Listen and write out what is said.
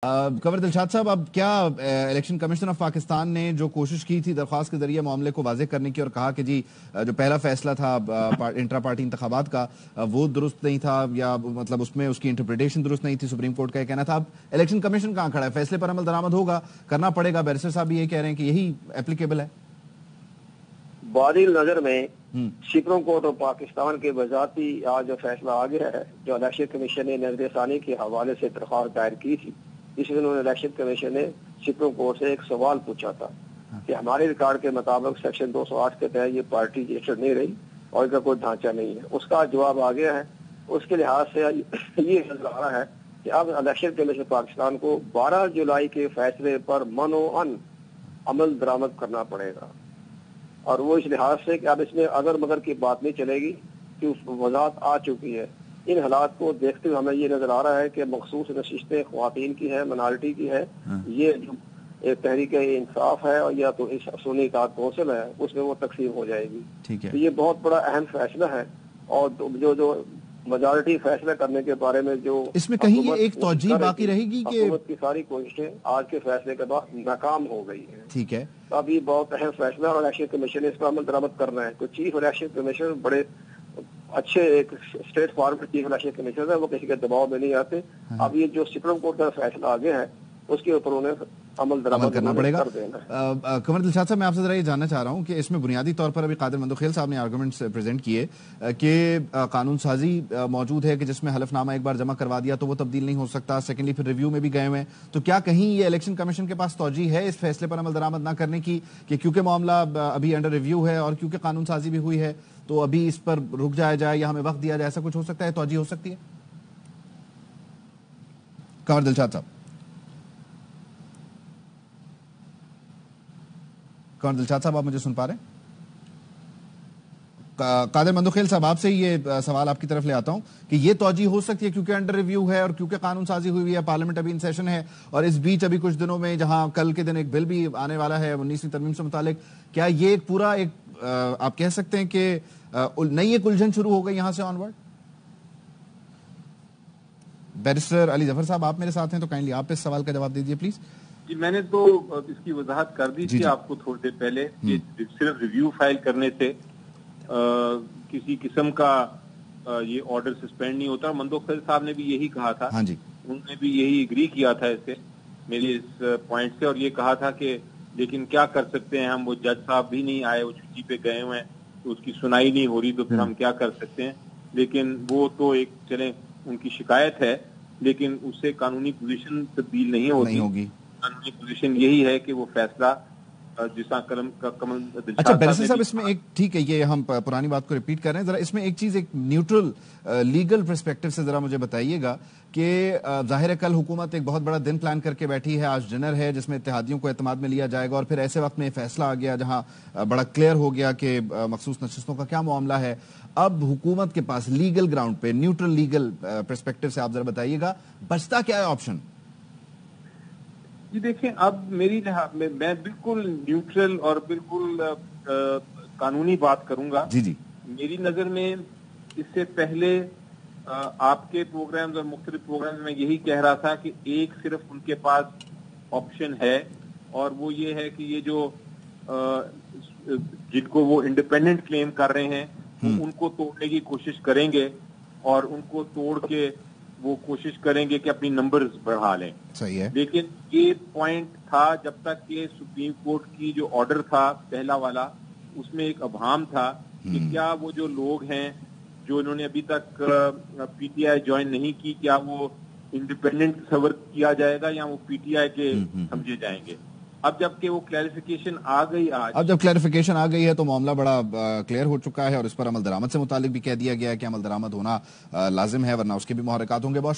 कंवर दिलशाद साहब, अब क्या इलेक्शन कमीशन ऑफ पाकिस्तान ने जो कोशिश की थी दरख्वास्त के जरिए मामले को वाज़ेह करने की और कहा कि जी जो पहला फैसला था इंट्रा पार्टी इंतखाबात का वो दुरुस्त नहीं था, या मतलब उसमें उसकी इंटरप्रिटेशन दुरुस्त नहीं थी, सुप्रीम कोर्ट का कहना था। अब इलेक्शन कमीशन कहाँ खड़ा है? फैसले पर अमल दरामद होगा, करना पड़ेगा। बैरिस्टर साहब भी ये कह रहे हैं कि यही एप्लीकेबल है। बादिल नजर में सुप्रीम कोर्ट ऑफ पाकिस्तान के वजाती आज जो फैसला आ गया है, जो इलेक्शन कमीशन ने नजरसानी के हवाले से दरख्वास्त दायर की थी, इसमें उन्होंने इलेक्शन कमीशन ने सुप्रीम कोर्ट से एक सवाल पूछा था कि हमारे रिकॉर्ड के मुताबिक सेक्शन 208 के तहत ये पार्टी रजिस्टर्ड नहीं रही और इनका कोई ढांचा नहीं है। उसका जवाब आ गया है। उसके लिहाज से ये नजर आ रहा है कि अब इलेक्शन कमीशन पाकिस्तान को 12 जुलाई के फैसले पर मनोअन अमल दरामद करना पड़ेगा, और वो इस लिहाज से कि अब इसमें अगर मगर की बात नहीं चलेगी कि वजाहत आ चुकी है। इन हालात को देखते हुए हमें ये नजर आ रहा है कि मखसूस नशिस्तें ख्वातीन की है, मिनॉरिटी की है, ये जो एक तहरीक इंसाफ है और या तो सुन्नी इत्तेहाद कौंसिल है, उसमें वो तकसीम हो जाएगी। ठीक है, तो ये बहुत बड़ा अहम फैसला है। और जो मेजॉरिटी फैसला करने के बारे में जो इसमें कहीं ये एक तौजीह बाकी रहेगी कि हुकूमत की सारी कोशिशें आज के फैसले के बाद नाकाम हो गई है। ठीक है, अब ये बहुत अहम फैसला और इलेक्शन कमीशन ने इस पर अमल दरामद करना है। तो चीफ इलेक्शन कमीशन बड़े अच्छे एक straight forward chief election commission है, वो किसी के दबाव में नहीं आते। अब ये जो सुप्रीम कोर्ट का फैसला आगे है उसके ऊपर उन्हें अमल दरामद करना पड़ेगा। कंवर दिलशाद साहब, मैं आपसे जरा ये जानना चाह रहा हूँ कि इसमें बुनियादी तौर पर अभी कादिर मंदोखेल साहब ने आर्गुमेंट्स प्रेजेंट किए कि कानून साजी मौजूद है कि जिसमें हलफनामा एक बार जमा करवा दिया तो वो तब्दील नहीं हो सकता, सेकेंडली फिर रिव्यू में भी गए हुए हैं। तो क्या कहीं ये इलेक्शन कमीशन के पास तौजीह है इस फैसले पर अमल दरामद ना करने की कि क्योंकि मामला अभी अंडर रिव्यू है और क्योंकि कानून साजी भी हुई है तो अभी इस पर रुक जाया जाए या हमें वक्त दिया जाए? ऐसा कुछ हो सकता है, तौजीह हो सकती है? कंवर दिलशाद साहब, कंवर दिलशाद साहब, आप मुझे सुन पा रहे हैं? कादिर मंदोखेल साहब, आपसे ये सवाल आपकी तरफ ले आता हूं कि ये तौजीह हो सकती है क्योंकि अंडर रिव्यू है और क्योंकि कानून साजी हुई है, पार्लियामेंट अभी इन सेशन है और इस बीच अभी कुछ दिनों में जहां कल के दिन एक बिल भी आने वाला है 19वीं तरमीम से मुतालिक, क्या ये एक पूरा एक आप कह सकते हैं कि नई एक उलझन शुरू हो गई यहां से ऑनवर्ड? बैरिस्टर अली जफर साहब, आप मेरे साथ हैं तो काइंडली आप इस सवाल का जवाब दीजिए प्लीज। जी, मैंने तो इसकी वजाहत कर दी थी आपको थोड़ी देर पहले कि सिर्फ रिव्यू फाइल करने से किसी किस्म का ये ऑर्डर सस्पेंड नहीं होता। मंदोखेल साहब ने भी यही कहा था। हाँ जी, उन्होंने भी यही एग्री किया था इससे, मेरी इस पॉइंट से, और ये कहा था कि लेकिन क्या कर सकते हैं हम, वो जज साहब भी नहीं आए, वो छुट्टी पे गए हुए हैं, तो उसकी सुनाई नहीं हो रही, तो फिर हम क्या कर सकते हैं। लेकिन वो तो एक चले उनकी शिकायत है, लेकिन उससे कानूनी पोजीशन तब्दील नहीं होगी। कानूनी पोजीशन यही है कि वो फैसला जिसका कमल। अच्छा बैरिस्टर साहब, इसमें एक ठीक है, ये हम पुरानी बात को रिपीट कर रहे हैं, जरा इसमें एक चीज एक न्यूट्रल लीगल पर्सपेक्टिव से जरा मुझे बताइएगा कि जाहिर है कल हुकूमत एक बहुत बड़ा दिन प्लान करके बैठी है, आज डिनर है जिसमें इत्तेहादियों को एतमाद में लिया जाएगा और फिर ऐसे वक्त में फैसला आ गया जहां बड़ा क्लियर हो गया कि मखसूस नशिस्तों का क्या मामला है। अब हुकूमत के पास लीगल ग्राउंड पे, न्यूट्रल लीगल पर्सपेक्टिव से आप जरा बताइएगा बचता क्या है ऑप्शन? जी देखिए, अब मेरी मैं बिल्कुल न्यूट्रल और बिल्कुल कानूनी बात करूंगा। जी जी, मेरी नजर में इससे पहले आपके प्रोग्राम्स और मुख्तलिफ प्रोग्राम्स में यही कह रहा था कि एक सिर्फ उनके पास ऑप्शन है, और वो ये है कि ये जो जिनको वो इंडिपेंडेंट क्लेम कर रहे हैं वो उनको तोड़ने की कोशिश करेंगे और उनको तोड़ के वो कोशिश करेंगे कि अपनी नंबर्स बढ़ा लें। सही है, लेकिन ये पॉइंट था जब तक कि सुप्रीम कोर्ट की जो ऑर्डर था पहला वाला, उसमें एक अभाम था कि क्या वो जो लोग हैं जो इन्होंने अभी तक पीटीआई ज्वाइन नहीं की, क्या वो इंडिपेंडेंट तस्वर किया जाएगा या वो पीटीआई के समझे जाएंगे। अब जबकि वो क्लैरिफिकेशन आ गई अब जब क्लैरिफिकेशन आ गई है तो मामला बड़ा क्लियर हो चुका है और इस पर अमल दरामद से मुतालिक भी कह दिया गया है कि अमल दरामद होना लाजिम है, वरना उसके भी मुहर्रिकात होंगे। बहुत